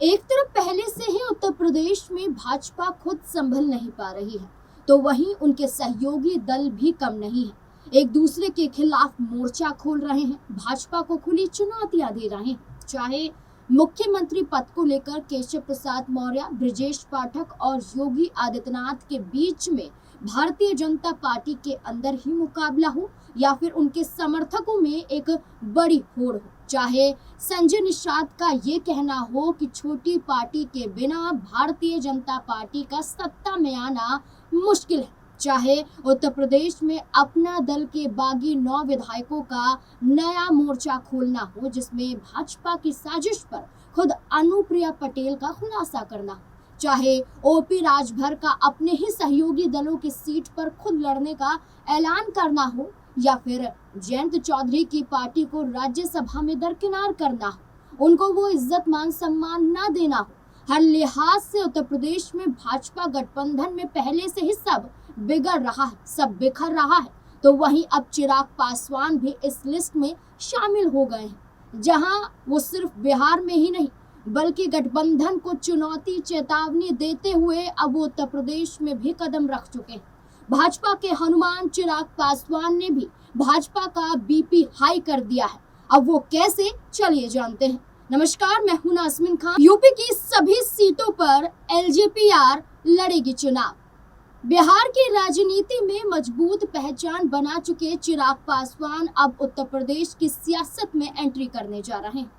एक तरफ पहले से ही उत्तर प्रदेश में भाजपा खुद संभल नहीं पा रही है, तो वहीं उनके सहयोगी दल भी कम नहीं है। एक दूसरे के खिलाफ मोर्चा खोल रहे हैं, भाजपा को खुली चुनौतियां दे रहे हैं। चाहे मुख्यमंत्री पद को लेकर केशव प्रसाद मौर्य, ब्रजेश पाठक और योगी आदित्यनाथ के बीच में भारतीय जनता पार्टी के अंदर ही मुकाबला हो या फिर उनके समर्थकों में एक बड़ी होड़ हो, चाहे संजय निषाद का ये कहना हो कि छोटी पार्टी के बिना भारतीय जनता पार्टी का सत्ता में आना मुश्किल है, चाहे उत्तर प्रदेश में अपना दल के बागी 9 विधायकों का नया मोर्चा खोलना हो जिसमें भाजपा की साजिश पर खुद अनुप्रिया पटेल का खुलासा करना हो, चाहे ओपी राजभर का अपने ही सहयोगी दलों की सीट पर खुद लड़ने का ऐलान करना हो या फिर जयंत चौधरी की पार्टी को राज्यसभा में दरकिनार करना हो, उनको वो इज्जत मान सम्मान न देना हो, हर लिहाज से उत्तर प्रदेश में भाजपा गठबंधन में पहले से ही सब बिगड़ रहा है, सब बिखर रहा है। तो वहीं अब चिराग पासवान भी इस लिस्ट में शामिल हो गए हैं, जहां वो सिर्फ बिहार में ही नहीं बल्कि गठबंधन को चुनौती चेतावनी देते हुए अब वो उत्तर प्रदेश में भी कदम रख चुके हैं। भाजपा के हनुमान चिराग पासवान ने भी भाजपा का बीपी हाई कर दिया है। अब वो कैसे, चलिए जानते हैं। नमस्कार, मैं हूं नाज़मीन खान। यूपी की सभी सीटों पर एलजेपीआर लड़ेगी चुनाव। बिहार की राजनीति में मजबूत पहचान बना चुके चिराग पासवान अब उत्तर प्रदेश की सियासत में एंट्री करने जा रहे हैं।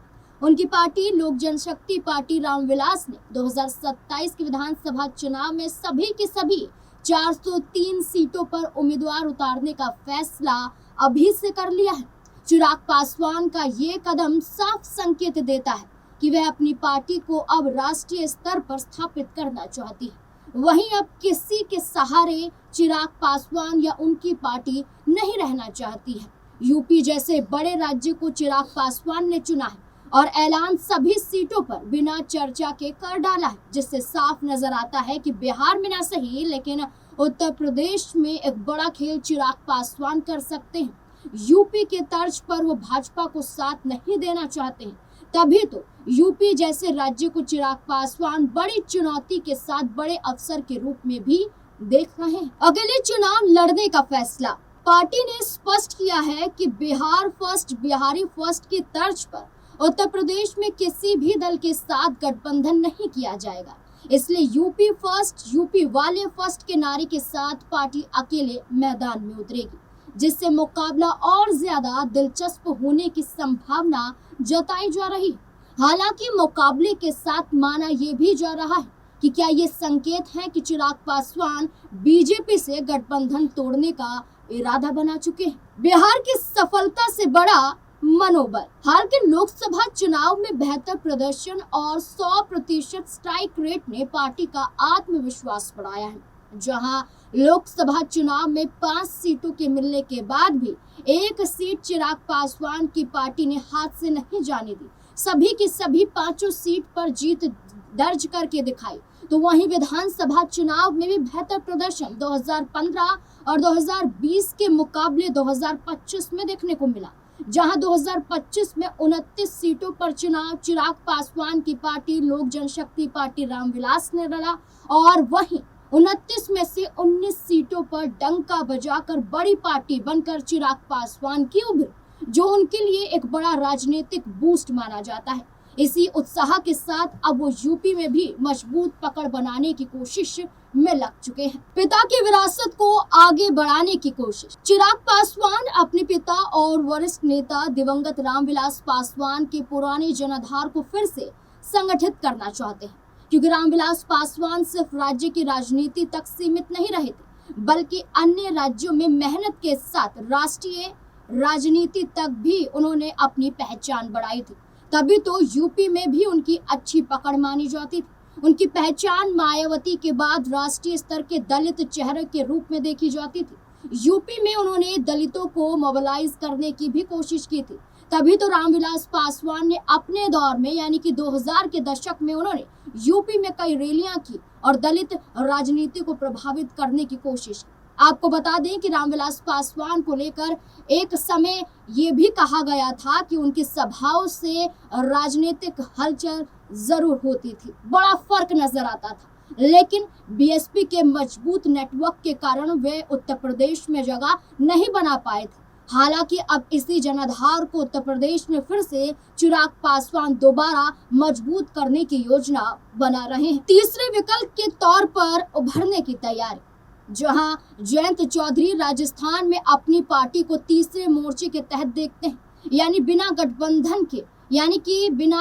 उनकी पार्टी लोक जनशक्ति पार्टी रामविलास ने 2027 के विधानसभा चुनाव में सभी के सभी 403 सीटों पर उम्मीदवार उतारने का फैसला अभी से कर लिया है। चिराग पासवान का ये कदम साफ संकेत देता है कि वह अपनी पार्टी को अब राष्ट्रीय स्तर पर स्थापित करना चाहती है। वहीं अब किसी के सहारे चिराग पासवान या उनकी पार्टी नहीं रहना चाहती है। यूपी जैसे बड़े राज्य को चिराग पासवान ने चुना है और ऐलान सभी सीटों पर बिना चर्चा के कर डाला है, जिससे साफ नजर आता है कि बिहार में ना सही लेकिन उत्तर प्रदेश में एक बड़ा खेल चिराग पासवान कर सकते हैं। यूपी के तर्ज पर वो भाजपा को साथ नहीं देना चाहते हैं, तभी तो यूपी जैसे राज्य को चिराग पासवान बड़ी चुनौती के साथ बड़े अवसर के रूप में भी देख रहे हैं। अगले चुनाव लड़ने का फैसला पार्टी ने स्पष्ट किया है कि बिहार फर्स्ट, बिहारी फर्स्ट की तर्ज पर उत्तर प्रदेश में किसी भी दल के साथ गठबंधन नहीं किया जाएगा। इसलिए यूपी फर्स्ट, यूपी वाले फर्स्ट के नारे के साथ पार्टी अकेले मैदान में उतरेगी, जिससे मुकाबला और ज्यादा दिलचस्प होने की संभावना जताई जा रही है। हालांकि मुकाबले के साथ माना यह भी जा रहा है कि क्या ये संकेत है कि चिराग पासवान बीजेपी से गठबंधन तोड़ने का इरादा बना चुके हैं। बिहार की सफलता से बड़ा मनोबल। हाल के लोकसभा चुनाव में बेहतर प्रदर्शन और 100% स्ट्राइक रेट ने पार्टी का आत्मविश्वास बढ़ाया है। जहां लोकसभा चुनाव में 5 सीटों के मिलने के बाद भी एक सीट चिराग पासवान की पार्टी ने हाथ से नहीं जाने दी, सभी की सभी 5 सीट पर जीत दर्ज करके दिखाई। तो वहीं विधानसभा चुनाव में भी बेहतर प्रदर्शन 2015 और 2020 के मुकाबले 2025 में देखने को मिला, जहां 2025 में 29 सीटों पर चुनाव चिराग पासवान की पार्टी लोक जनशक्ति पार्टी रामविलास ने लड़ा और वहीं 29 में से 19 सीटों पर डंका बजाकर बड़ी पार्टी बनकर चिराग पासवान की उभरी, जो उनके लिए एक बड़ा राजनीतिक बूस्ट माना जाता है। इसी उत्साह के साथ अब वो यूपी में भी मजबूत पकड़ बनाने की कोशिश में लग चुके हैं। पिता की विरासत को आगे बढ़ाने की कोशिश। चिराग पासवान अपने पिता और वरिष्ठ नेता दिवंगत रामविलास पासवान के पुराने जनाधार को फिर से संगठित करना चाहते हैं, क्योंकि रामविलास पासवान सिर्फ राज्य की राजनीति तक सीमित नहीं रहे थे, बल्कि अन्य राज्यों में मेहनत के साथ राष्ट्रीय राजनीति तक भी उन्होंने अपनी पहचान बढ़ाई थी। तभी तो यूपी में भी उनकी अच्छी पकड़ मानी जाती थी। उनकी पहचान मायावती के बाद राष्ट्रीय स्तर के दलित चेहरे के रूप में देखी जाती थी। यूपी में उन्होंने दलितों को मोबिलाइज करने की भी कोशिश की थी। तभी तो रामविलास पासवान ने अपने दौर में यानी कि 2000 के दशक में उन्होंने यूपी में कई रैलियां की और दलित राजनीति को प्रभावित करने की कोशिश की। आपको बता दें कि रामविलास पासवान को लेकर एक समय ये भी कहा गया था कि उनकी सभाओं से राजनीतिक हलचल जरूर होती थी, बड़ा फर्क नजर आता था, लेकिन बीएसपी के मजबूत नेटवर्क के कारण वे उत्तर प्रदेश में जगह नहीं बना पाए थे। हालांकि अब इसी जनाधार को उत्तर प्रदेश में फिर से चिराग पासवान दोबारा मजबूत करने की योजना बना रहे हैं। तीसरे विकल्प के तौर पर उभरने की तैयारी, जहां जयंत चौधरी राजस्थान में अपनी पार्टी को तीसरे मोर्चे के तहत देखते हैं, यानी बिना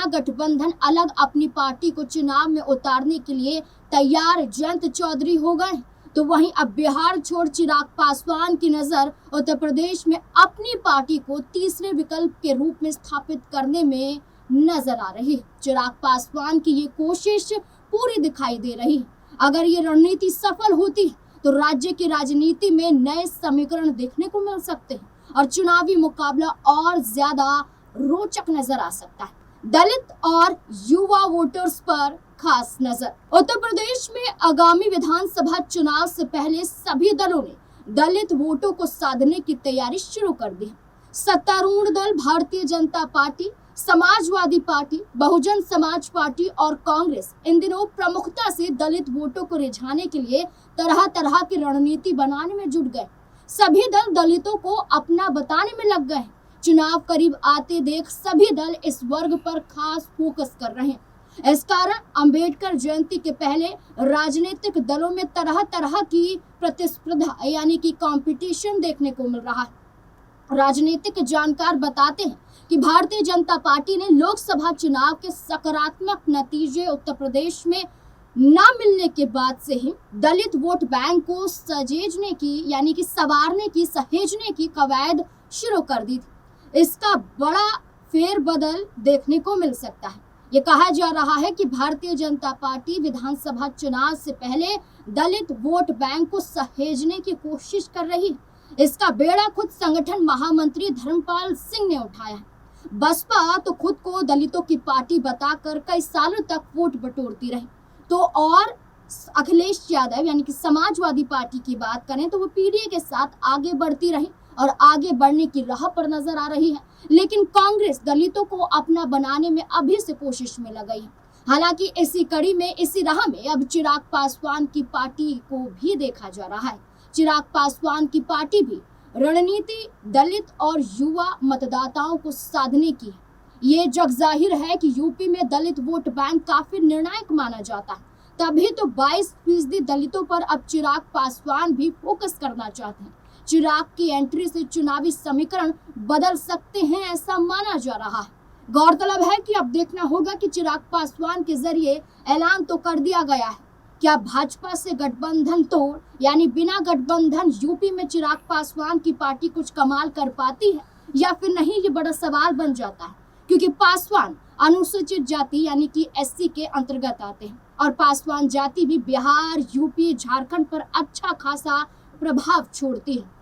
गठबंधन अलग अपनी पार्टी को चुनाव में उतारने के लिए तैयार जयंत चौधरी हो गए। तो वहीं अब बिहार छोड़ चिराग पासवान की नजर उत्तर प्रदेश में अपनी पार्टी को तीसरे विकल्प के रूप में स्थापित करने में नजर आ रही है। चिराग पासवान की ये कोशिश पूरी दिखाई दे रही है। अगर ये रणनीति सफल होती है तो राज्य की राजनीति में नए समीकरण देखने को मिल सकते हैं और चुनावी मुकाबला और ज्यादा रोचक नजर आ सकता है। दलित और युवा वोटर्स पर खास नजर। उत्तर प्रदेश में आगामी विधानसभा चुनाव से पहले सभी दलों ने दलित वोटों को साधने की तैयारी शुरू कर दी है। सत्तारूढ़ दल Bharatiya Janata party, Samajwadi party, Bahujan Samaj party और कांग्रेस इन दिनों प्रमुखता से दलित वोटों को रिझाने के लिए तरह तरह की रणनीति बनाने में जुट गए। सभी दल दलितों को अपना बताने में लग गए। चुनाव करीब आते देख सभी दल इस वर्ग पर खास फोकस कर रहे हैं। इस कारण अंबेडकर जयंती के पहले राजनीतिक दलों में तरह तरह की प्रतिस्पर्धा यानी कि कंपटीशन देखने को मिल रहा है। राजनीतिक जानकार बताते हैं कि भारतीय जनता पार्टी ने लोकसभा चुनाव के सकारात्मक नतीजे उत्तर प्रदेश में न मिलने के बाद से ही दलित वोट बैंक को सहेजने की कवायद शुरू कर दी थी। इसका बड़ा फेरबदल देखने को मिल सकता है। ये कहा जा रहा है कि भारतीय जनता पार्टी विधानसभा चुनाव से पहले दलित वोट बैंक को सहेजने की कोशिश कर रही है। इसका बेड़ा खुद संगठन महामंत्री धर्मपाल सिंह ने उठाया है। बसपा तो खुद को दलितों की पार्टी बताकर कई सालों तक वोट बटोरती रही, तो और अखिलेश यादव यानी कि समाजवादी पार्टी की बात करें तो वो पीडीए के साथ आगे बढ़ती रही और आगे बढ़ने की राह पर नजर आ रही है। लेकिन कांग्रेस दलितों को अपना बनाने में अभी से कोशिश में लग गई है। हालांकि इसी राह में अब चिराग पासवान की पार्टी को भी देखा जा रहा है। चिराग पासवान की पार्टी भी रणनीति दलित और युवा मतदाताओं को साधने की है। ये जग जाहिर है कि यूपी में दलित वोट बैंक काफी निर्णायक माना जाता है, तभी तो 22% दलितों पर अब चिराग पासवान भी फोकस करना चाहते हैं। चिराग की एंट्री से चुनावी समीकरण बदल सकते हैं, ऐसा माना जा रहा है। गौरतलब है कि अब देखना होगा कि चिराग पासवान के जरिए ऐलान तो कर दिया गया है, क्या भाजपा से गठबंधन तोड़ यानी बिना गठबंधन यूपी में चिराग पासवान की पार्टी कुछ कमाल कर पाती है या फिर नहीं, ये बड़ा सवाल बन जाता है। क्योंकि पासवान अनुसूचित जाति यानी कि एससी के अंतर्गत आते हैं और पासवान जाति भी बिहार, यूपी, झारखंड पर अच्छा खासा प्रभाव छोड़ती है।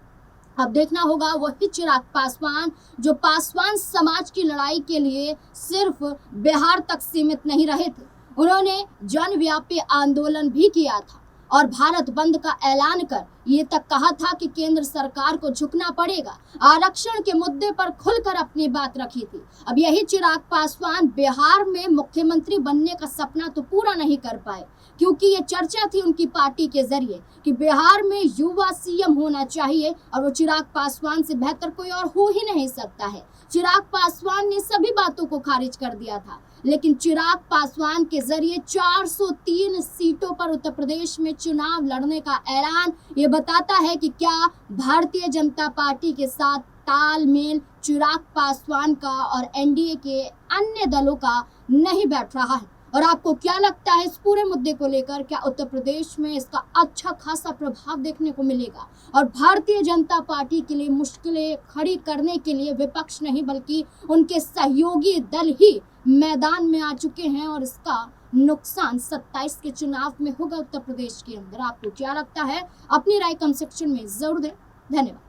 अब देखना होगा वही चिराग पासवान जो पासवान समाज की लड़ाई के लिए सिर्फ बिहार तक सीमित नहीं रहे थे, उन्होंने जनव्यापी आंदोलन भी किया था और भारत बंद का ऐलान कर ये तक कहा था कि केंद्र सरकार को झुकना पड़ेगा। आरक्षण के मुद्दे पर खुलकर अपनी बात रखी थी। अब यही चिराग पासवान बिहार में मुख्यमंत्री बनने का सपना तो पूरा नहीं कर पाए, क्योंकि ये चर्चा थी उनकी पार्टी के जरिए कि बिहार में युवा सीएम होना चाहिए और वो चिराग पासवान से बेहतर कोई और हो ही नहीं सकता है। चिराग पासवान ने सभी बातों को खारिज कर दिया था, लेकिन चिराग पासवान के जरिए 403 सीटों पर उत्तर प्रदेश में चुनाव लड़ने का ऐलान ये बताता है कि क्या भारतीय जनता पार्टी के साथ तालमेल चिराग पासवान का और एनडीए के अन्य दलों का नहीं बैठ रहा है। और आपको क्या लगता है इस पूरे मुद्दे को लेकर, क्या उत्तर प्रदेश में इसका अच्छा खासा प्रभाव देखने को मिलेगा और भारतीय जनता पार्टी के लिए मुश्किलें खड़ी करने के लिए विपक्ष नहीं बल्कि उनके सहयोगी दल ही मैदान में आ चुके हैं और इसका नुकसान 27 के चुनाव में होगा उत्तर प्रदेश के अंदर? आपको क्या लगता है? अपनी राय कमेंट सेक्शन में जरूर दें। धन्यवाद।